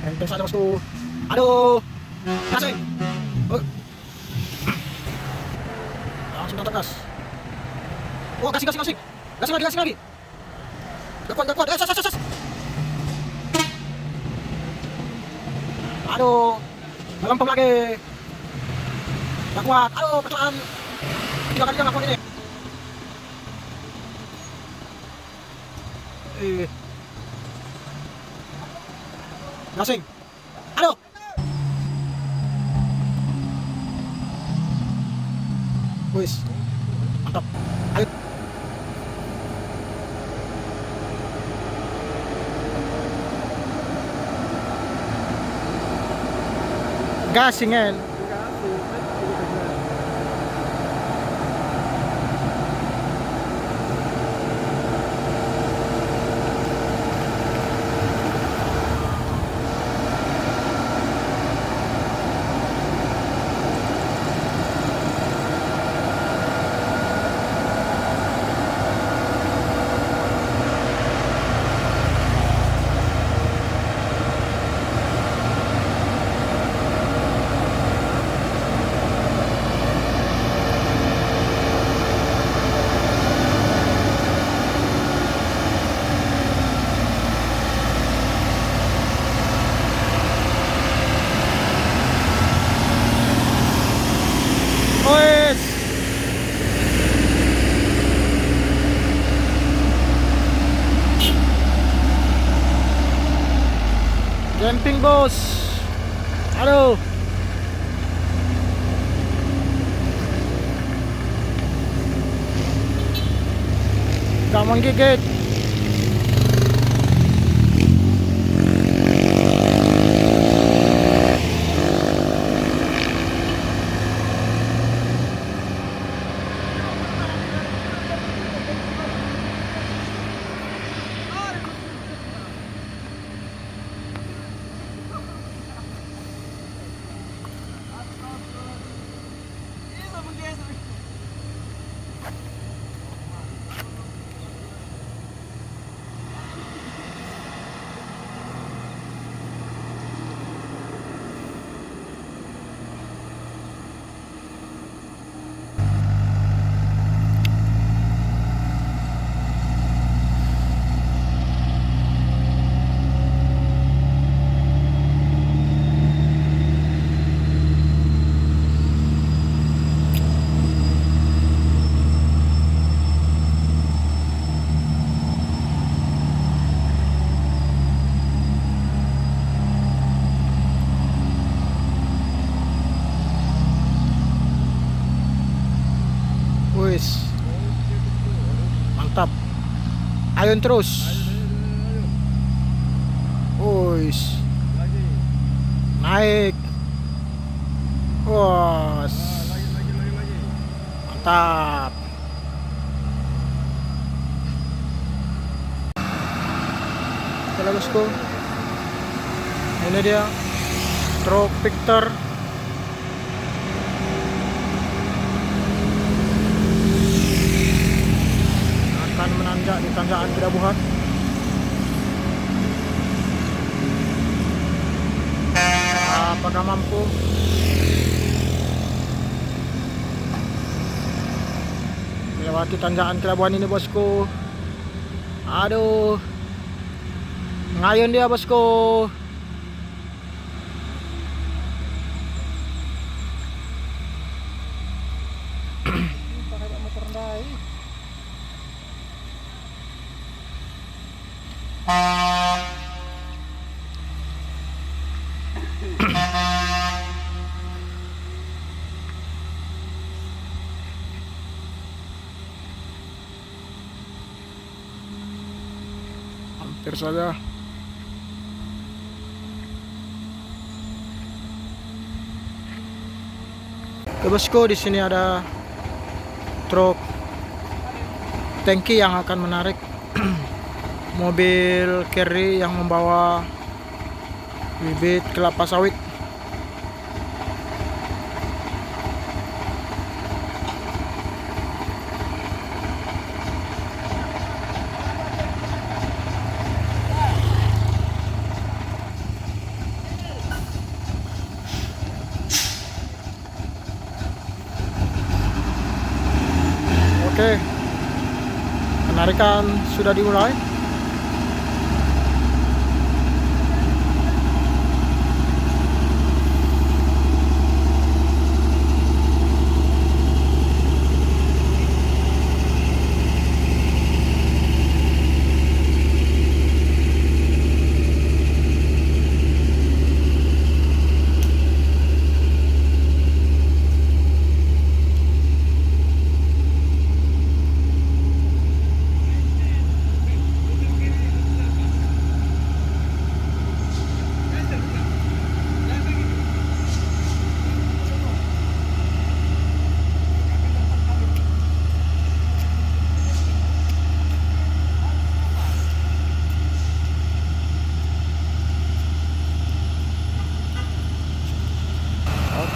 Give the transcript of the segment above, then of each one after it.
Enteng saja bosku. Aduh. Gasing. Oh. Langsung tancap gas. Oh, gasing. Gasing lagi. Gak kuat. Sas. Aduh. Melempem lagi. Gak kuat. Aduh, kecelakaan. 3 kali gak kuat ini. Gasing. Aduh. Wis. Mantap. Ayo. Gasingin. Wis. Camping bos. Aduh. Gak menggigit. Wis. Mantap. Ayun terus. Wis. Naik. Wos. Mantap. Oke bosku. Ini dia truk Victor. Akan menanjak di tanjakan Kedabuhan. Apakah mampu? Melewati tanjakan Kedabuhan ini bosku. Aduh. Ngayon dia bosku. Hampir saja. Oke bosku, di sini ada truk tangki yang akan menarik mobil carry yang membawa bibit kelapa sawit. kan sudah dimulai.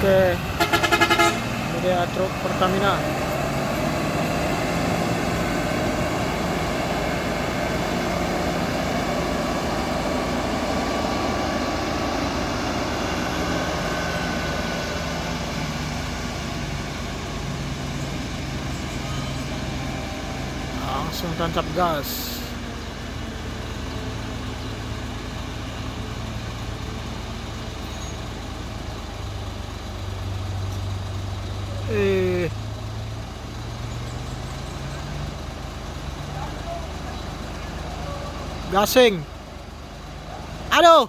Oke, ini dia truk Pertamina. Langsung tancap gas. Gasing. Aduh.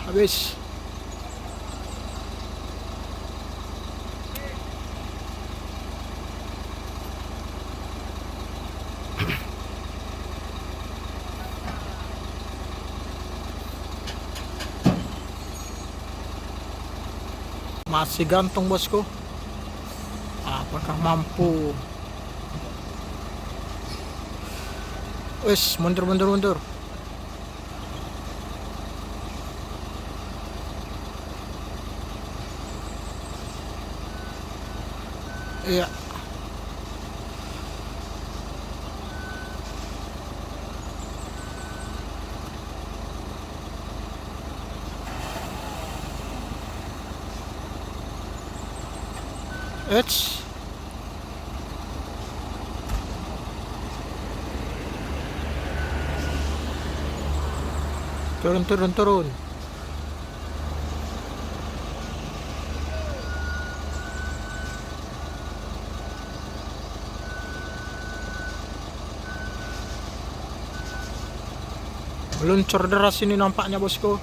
Habis. Masih gantung bosku. Apakah mampu? Wes, mundur. Iya. Eits. Turun. Meluncur deras ini nampaknya bosku.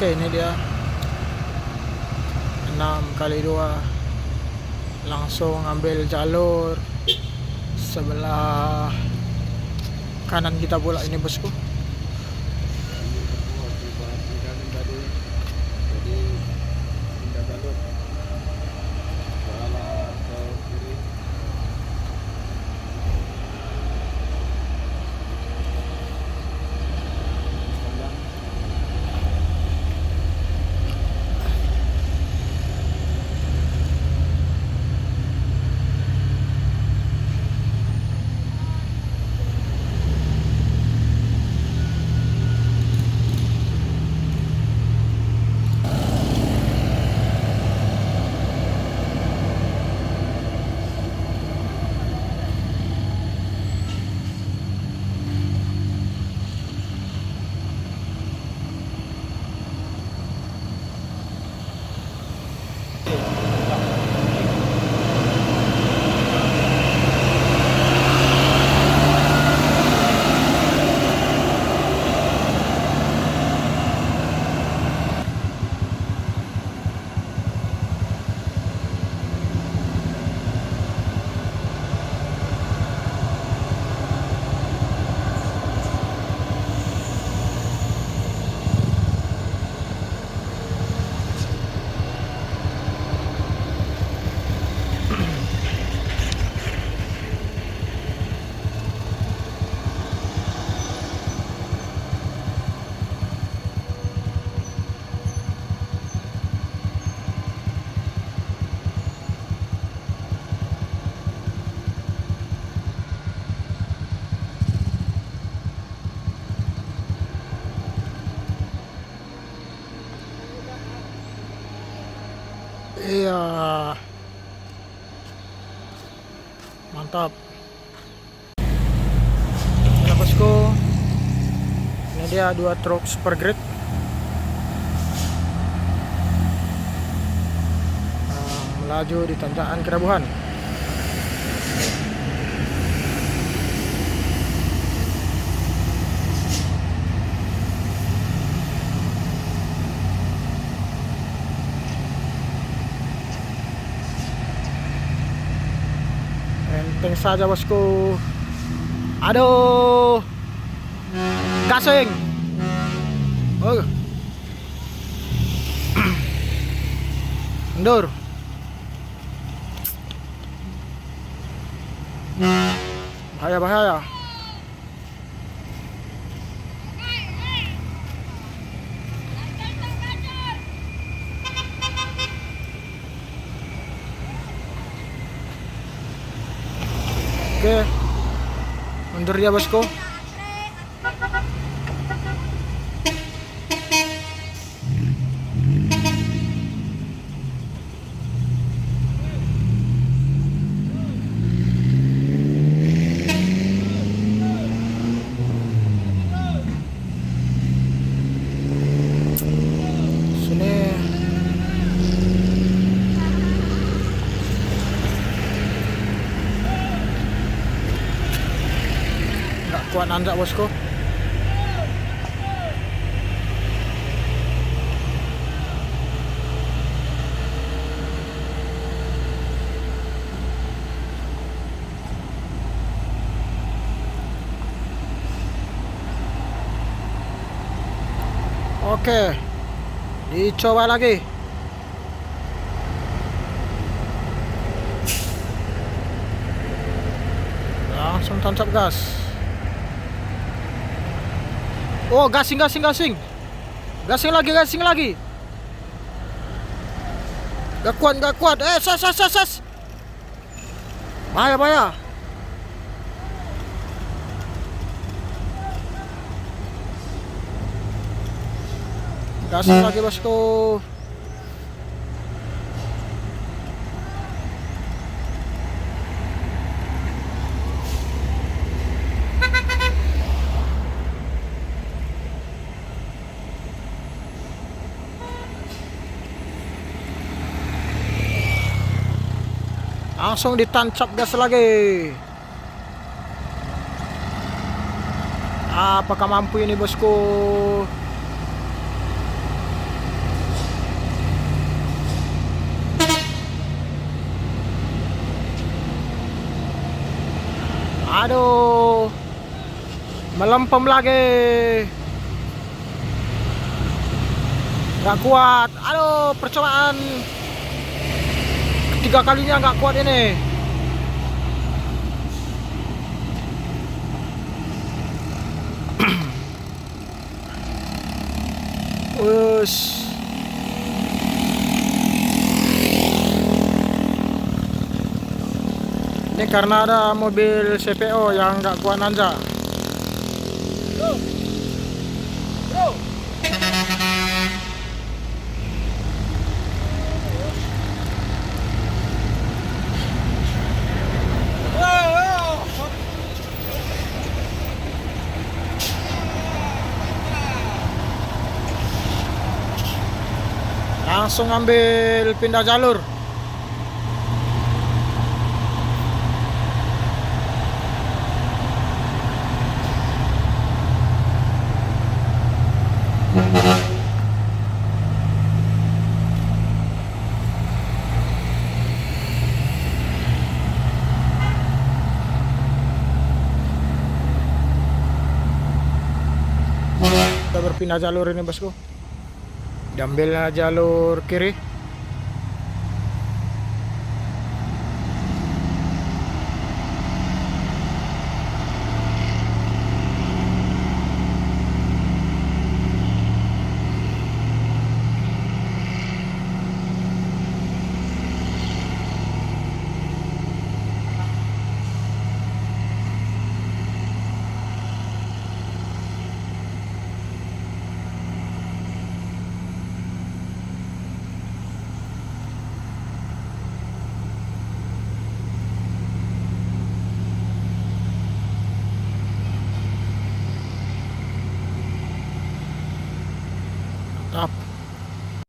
Oke, ini dia 6x2. Langsung ambil jalur sebelah kanan kita pula ini bosku. Iya, mantap. Nah bosku, ini dia dua truk super grade. Melaju di tanjakan Kerabuhan. Enteng saja bosku. Aduh, gasing. Oh, mundur. Bahaya bahaya. Oke, mundur ya bosku. Sini nggak kuat nanjak bosku. Oke, dicoba lagi. Langsung tancap gas. Oh, gasing gasing gasing. Gasing lagi, gasing lagi. Gak kuat, gak kuat. Sas. Bahaya, bahaya. Gasing lagi bosku. Langsung ditancap gas lagi. Apakah mampu ini bosku? Aduh, melempem lagi. Gak kuat. Aduh, percobaan ketiga kalinya gak kuat ini. Us. Ini karena ada mobil CPO yang nggak kuat nanjak. Bro. Langsung ambil pindah jalur. Kita berpindah jalur ini bosku. Diambil jalur kiri.